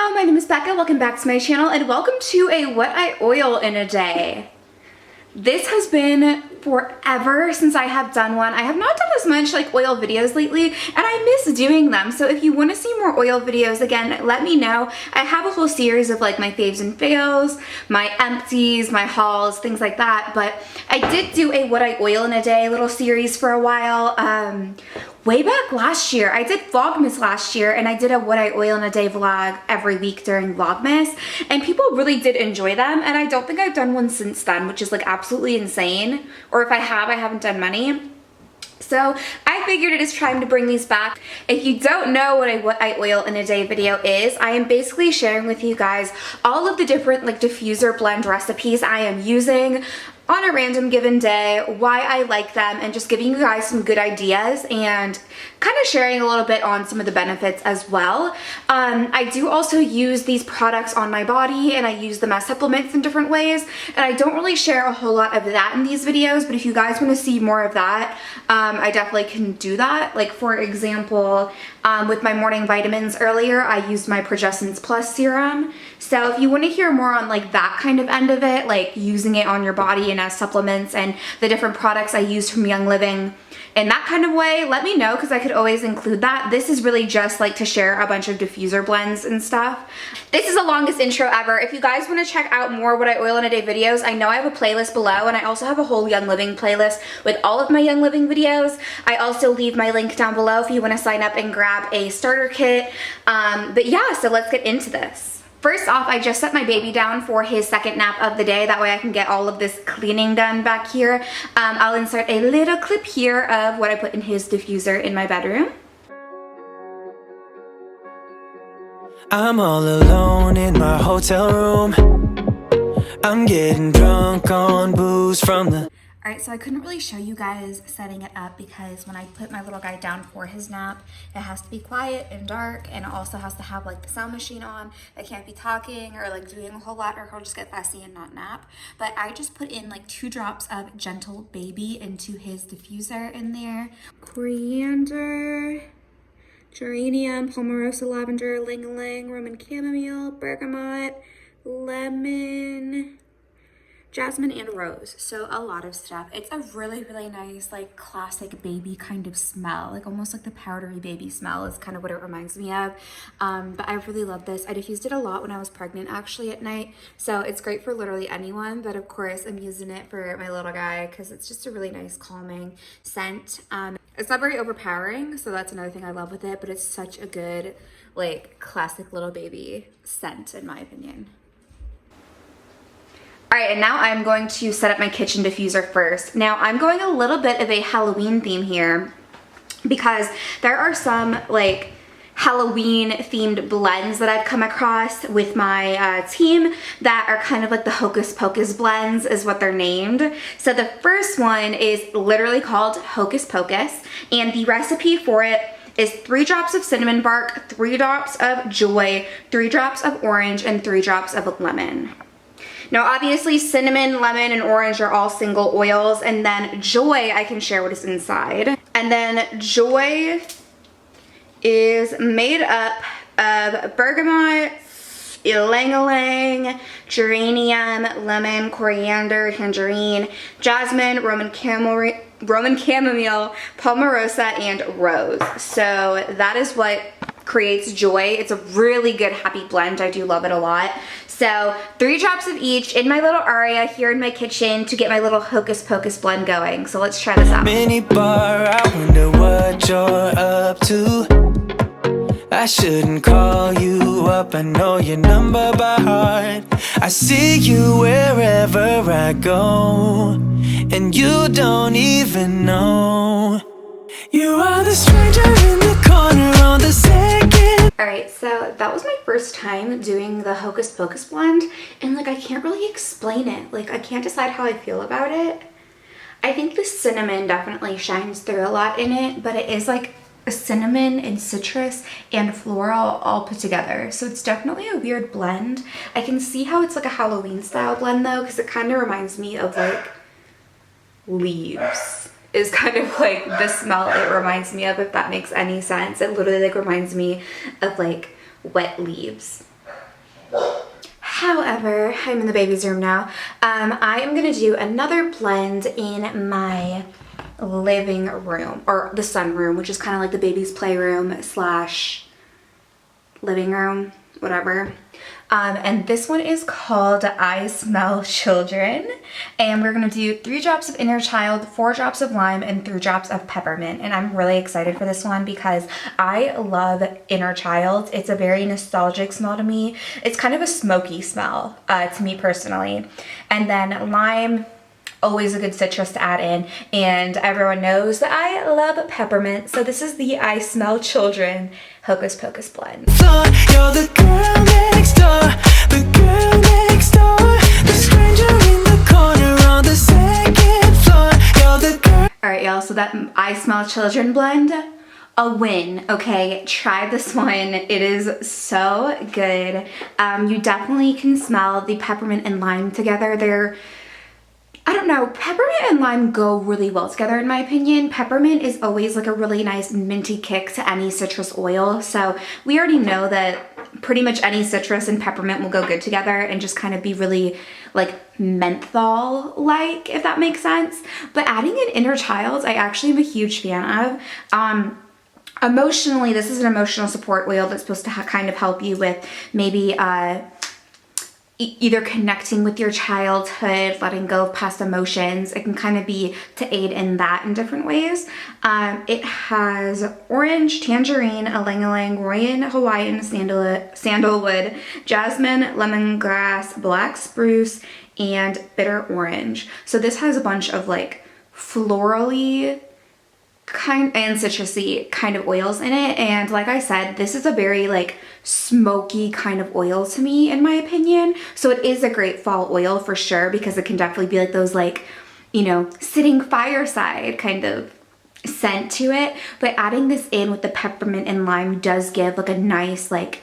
Hello, my name is Becca. Welcome back to my channel and welcome to a what I oil in a day. This has been forever since I have done one. I have not done as much like oil videos lately and I miss doing them. So if you want to see more oil videos, again, let me know. I have a whole series of like my faves and fails, my empties, my hauls, things like that. But I did do a what I oil in a day little series for a while. Way back last year. I did Vlogmas last year and I did a what I oil in a day vlog every week during Vlogmas and people really did enjoy them, and I don't think I've done one since then, which is like absolutely insane. Or if I have, I haven't done many. So I figured it is time to bring these back. If you don't know what I oil in a day video is, I am basically sharing with you guys all of the different like diffuser blend recipes I am using on a random given day, why I like them, and just giving you guys some good ideas and kind of sharing a little bit on some of the benefits as well. I do also use these products on my body and I use them as supplements in different ways, and I don't really share a whole lot of that in these videos, but if you guys want to see more of that, I definitely can do that. Like for example, with my morning vitamins earlier, I used my Progestins Plus serum. So if you want to hear more on like that kind of end of it, like using it on your body and as supplements and the different products I use from Young Living in that kind of way, let me know because I could always include that. This is really just like to share a bunch of diffuser blends and stuff. This is the longest intro ever. If you guys want to check out more what I oil in a day videos, I know I have a playlist below and I also have a whole Young Living playlist with all of my Young Living videos. I also leave my link down below if you want to sign up and grab a starter kit. But yeah, so let's get into this. First off, I just set my baby down for his second nap of the day. That way I can get all of this cleaning done back here. I'll insert a little clip here of what I put in his diffuser in my bedroom. I'm all alone in my hotel room. I'm getting drunk on booze from the... Alright, so I couldn't really show you guys setting it up because when I put my little guy down for his nap, it has to be quiet and dark, and it also has to have like the sound machine on. I can't be talking or like doing a whole lot or he'll just get fussy and not nap. But I just put in like 2 drops of Gentle Baby into his diffuser in there. Coriander, geranium, palmarosa, lavender, ylang-ylang, Roman chamomile, bergamot, lemon, jasmine, and rose. So a lot of stuff. It's a really, really nice like classic baby kind of smell, like almost like the powdery baby smell is kind of what it reminds me of. But I really love this. I diffused it a lot when I was pregnant actually at night, so it's great for literally anyone, but of course I'm using it for my little guy because it's just a really nice calming scent. It's not very overpowering, so that's another thing I love with it, but it's such a good like classic little baby scent in my opinion. Alright, and now I'm going to set up my kitchen diffuser first. Now I'm going a little bit of a Halloween theme here because there are some like Halloween themed blends that I've come across with my team that are kind of like the Hocus Pocus blends is what they're named. So the first one is literally called Hocus Pocus, and the recipe for it is 3 drops of cinnamon bark, 3 drops of joy, 3 drops of orange, and 3 drops of lemon. Now obviously cinnamon, lemon, and orange are all single oils, and then joy I can share what is inside. And then joy is made up of bergamot, ylang-ylang, geranium, lemon, coriander, tangerine, jasmine, Roman chamomile, palmarosa, and rose. So that is what creates joy. It's a really good happy blend. I do love it a lot. So 3 drops of each in my little area here in my kitchen to get my little Hocus Pocus blend going. So let's try this out. Mini bar, I wonder what you're up to. I shouldn't call you up, I know your number by heart. I see you wherever I go, and you don't even know. You are the stranger in the corner on the second. Alright, so that was my first time doing the Hocus Pocus blend, and like I can't really explain it. Like I can't decide how I feel about it. I think the cinnamon definitely shines through a lot in it, but it is like a cinnamon and citrus and floral all put together. So it's definitely a weird blend. I can see how it's like a Halloween style blend though, because it kind of reminds me of like leaves. Is kind of like the smell it reminds me of, if that makes any sense. It literally like reminds me of like wet leaves. However, I'm in the baby's room now. I am gonna do another blend in my living room, or the sunroom, which is kind of like the baby's playroom slash living room, whatever. And this one is called I Smell Children. And we're gonna do 3 drops of Inner Child, 4 drops of Lime, and 3 drops of Peppermint. And I'm really excited for this one because I love Inner Child. It's a very nostalgic smell to me. It's kind of a smoky smell to me personally. And then Lime, always a good citrus to add in, and everyone knows that I love peppermint, so this is the I Smell Children Hocus Pocus blend. You're the girl next door, the girl next door, the stranger in the corner on the second floor. You're the girl. Alright y'all, so that I Smell Children blend, a win, okay? Try this one. It is so good. You definitely can smell the peppermint and lime together. They're, I don't know, peppermint and lime go really well together in my opinion. Peppermint is always like a really nice minty kick to any citrus oil. So we already know that pretty much any citrus and peppermint will go good together and just kind of be really like menthol-like, if that makes sense. But adding an Inner Child, I actually am a huge fan of. Emotionally, this is an emotional support oil that's supposed to kind of help you with maybe either connecting with your childhood, letting go of past emotions. It can kind of be to aid in that in different ways. It has orange, tangerine, ylang-ylang, Royan, Hawaiian, sandalwood, jasmine, lemongrass, black spruce, and bitter orange. So this has a bunch of like florally kind and citrusy kind of oils in it, and like I said, this is a very like smoky kind of oil to me in my opinion. So it is a great fall oil for sure, because it can definitely be like those like, you know, sitting fireside kind of scent to it. But adding this in with the peppermint and lime does give like a nice like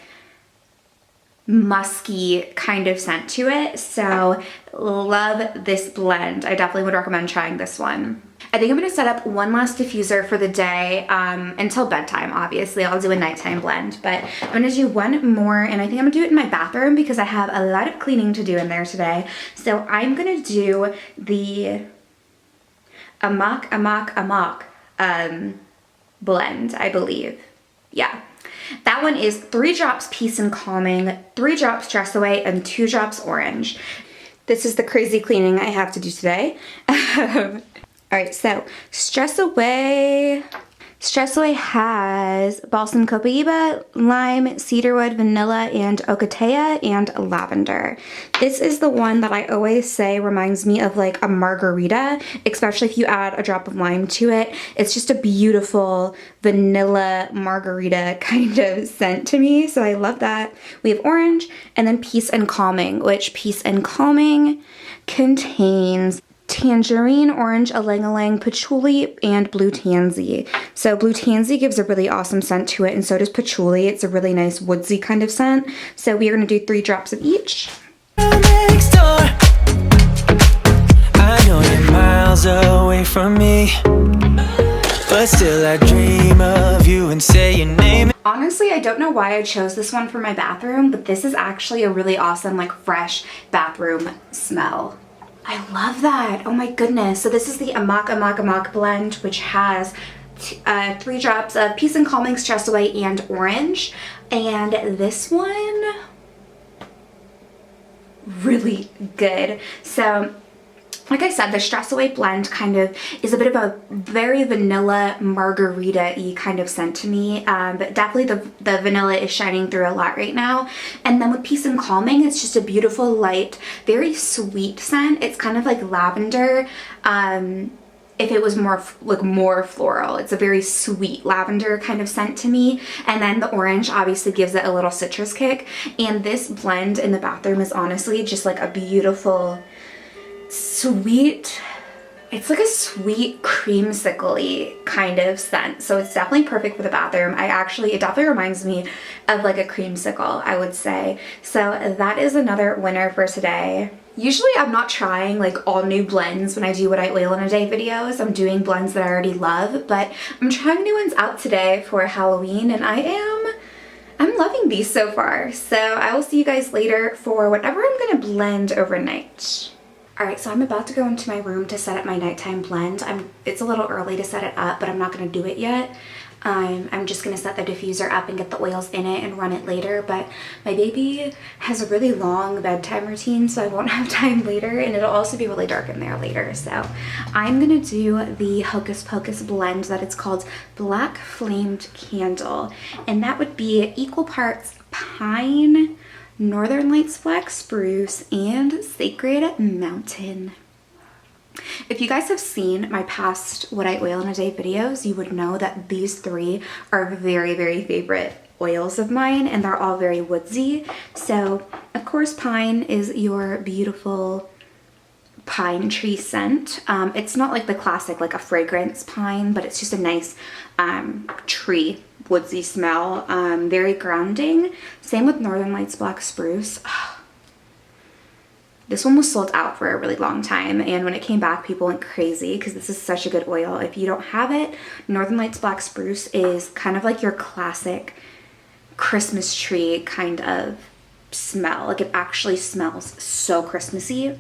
musky kind of scent to it. So love this blend. I definitely would recommend trying this one. I think I'm gonna set up one last diffuser for the day until bedtime. Obviously I'll do a nighttime blend, but I'm gonna do one more, and I think I'm gonna do it in my bathroom because I have a lot of cleaning to do in there today. So I'm gonna do the Amok blend, I believe. Yeah. That one is 3 drops Peace and Calming, 3 drops Stress Away, and 2 drops Orange. This is the crazy cleaning I have to do today. Alright, so Stress Away has balsam copaiba, lime, cedarwood, vanilla, and ocotea, and lavender. This is the one that I always say reminds me of like a margarita, especially if you add a drop of lime to it. It's just a beautiful vanilla margarita kind of scent to me, so I love that. We have Orange, and then Peace and Calming, which Peace and Calming contains tangerine, orange, ylang-ylang, patchouli, and blue tansy. So blue tansy gives a really awesome scent to it, and so does patchouli. It's a really nice woodsy kind of scent. So we are going to do 3 drops of each. Next door. I know you're miles away from me, but still I dream of you and say your name. Honestly, I don't know why I chose this one for my bathroom, but this is actually a really awesome, like fresh bathroom smell. I love that. Oh my goodness. So this is the Amok blend, which has 3 drops of Peace and Calming, Stress Away, and Orange. And this one, really good. So like I said, the Stress Away blend kind of is a bit of a very vanilla margarita-y kind of scent to me, but definitely the vanilla is shining through a lot right now. And then with Peace and Calming, it's just a beautiful, light, very sweet scent. It's kind of like lavender. If it was more floral, it's a very sweet lavender kind of scent to me. And then the Orange obviously gives it a little citrus kick. And this blend in the bathroom is honestly just like a beautiful, sweet, it's like a sweet creamsicle-y kind of scent. So it's definitely perfect for the bathroom. It definitely reminds me of like a creamsicle, I would say. So that is another winner for today. Usually I'm not trying like all new blends when I do what I oil in a day videos. I'm doing blends that I already love, but I'm trying new ones out today for Halloween, and I I'm loving these so far. So I will see you guys later for whatever I'm gonna blend overnight. All right, so I'm about to go into my room to set up my nighttime blend. It's a little early to set it up, but I'm not gonna do it yet. I'm just gonna set the diffuser up and get the oils in it and run it later, but my baby has a really long bedtime routine, so I won't have time later, and it'll also be really dark in there later. So I'm gonna do the Hocus Pocus blend that it's called Black Flamed Candle, and that would be equal parts pine, Northern Lights Black Spruce, and Sacred Mountain. If you guys have seen my past What I Oil in a Day videos, you would know that these three are very, very favorite oils of mine, and they're all very woodsy. So, of course, pine is your beautiful pine tree scent. It's not like the classic, like a fragrance pine, but it's just a nice tree woodsy smell. Very grounding. Same with Northern Lights Black Spruce. This one was sold out for a really long time, and when it came back, people went crazy because this is such a good oil. If you don't have it, Northern Lights Black Spruce is kind of like your classic Christmas tree kind of smell. Like, it actually smells so Christmassy.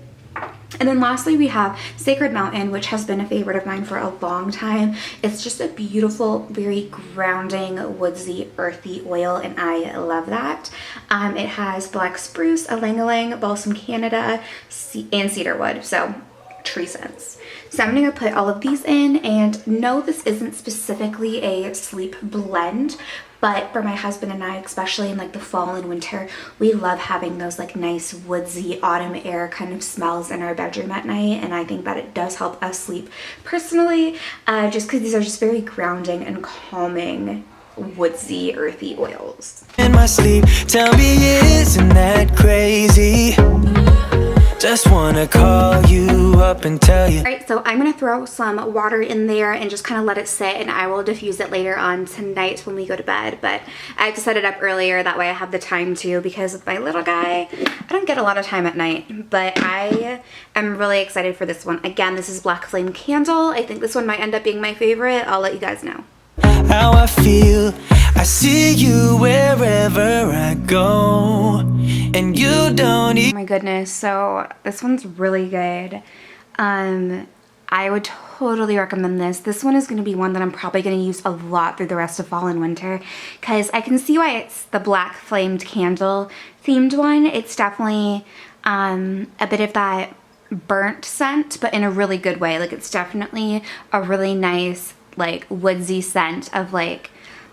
And then lastly, we have Sacred Mountain, which has been a favorite of mine for a long time. It's just a beautiful, very grounding, woodsy, earthy oil, and I love that. It has black spruce, ylang-ylang, balsam Canada, and cedarwood, so tree scents. So I'm gonna put all of these in, and no, this isn't specifically a sleep blend, but for my husband and I, especially in like the fall and winter, we love having those like nice woodsy autumn air kind of smells in our bedroom at night, and I think that it does help us sleep personally, just because these are just very grounding and calming, woodsy, earthy oils. In my sleep, tell me, isn't that crazy? Just wanna call you up and tell you. All right, so I'm gonna throw some water in there and just kind of let it sit, and I will diffuse it later on tonight when we go to bed. But I have to set it up earlier, that way I have the time to, because with my little guy, I don't get a lot of time at night. But I am really excited for this one. Again, this is Black Flame Candle. I think this one might end up being my favorite. I'll let you guys know. How I feel, I see you wherever I go, and you don't Oh my goodness, so this one's really good. I would totally recommend this. This one is going to be one that I'm probably going to use a lot through the rest of fall and winter, because I can see why it's the Black Flamed Candle themed one. It's definitely a bit of that burnt scent, but in a really good way. Like, it's definitely a really nice, like, woodsy scent of like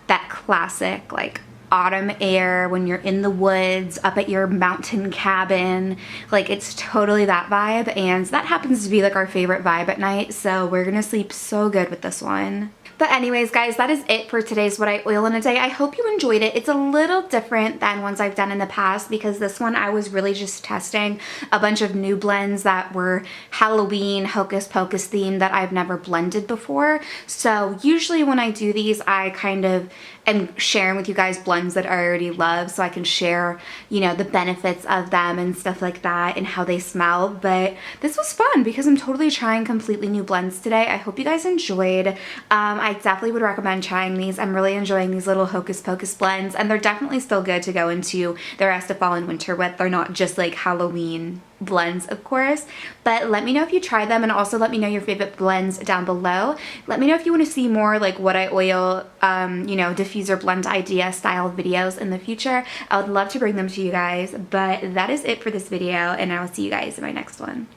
that classic like autumn air when you're in the woods up at your mountain cabin. Like, it's totally that vibe, and that happens to be like our favorite vibe at night, so we're gonna sleep so good with this one. But anyways, guys, that is it for today's What I Oil in a Day. I hope you enjoyed it. It's a little different than ones I've done in the past, because this one I was really just testing a bunch of new blends that were Halloween, Hocus Pocus themed that I've never blended before. So usually when I do these, I kind of am sharing with you guys blends that I already love, so I can share, you know, the benefits of them and stuff like that and how they smell. But this was fun because I'm totally trying completely new blends today. I hope you guys enjoyed. I definitely would recommend trying these. I'm really enjoying these little Hocus Pocus blends, and they're definitely still good to go into the rest of fall and winter with. They're not just like Halloween blends, of course. But let me know if you try them, and also let me know your favorite blends down below. Let me know if you want to see more like What I Oil, you know, diffuser blend idea style videos in the future. I would love to bring them to you guys. But that is it for this video, and I will see you guys in my next one.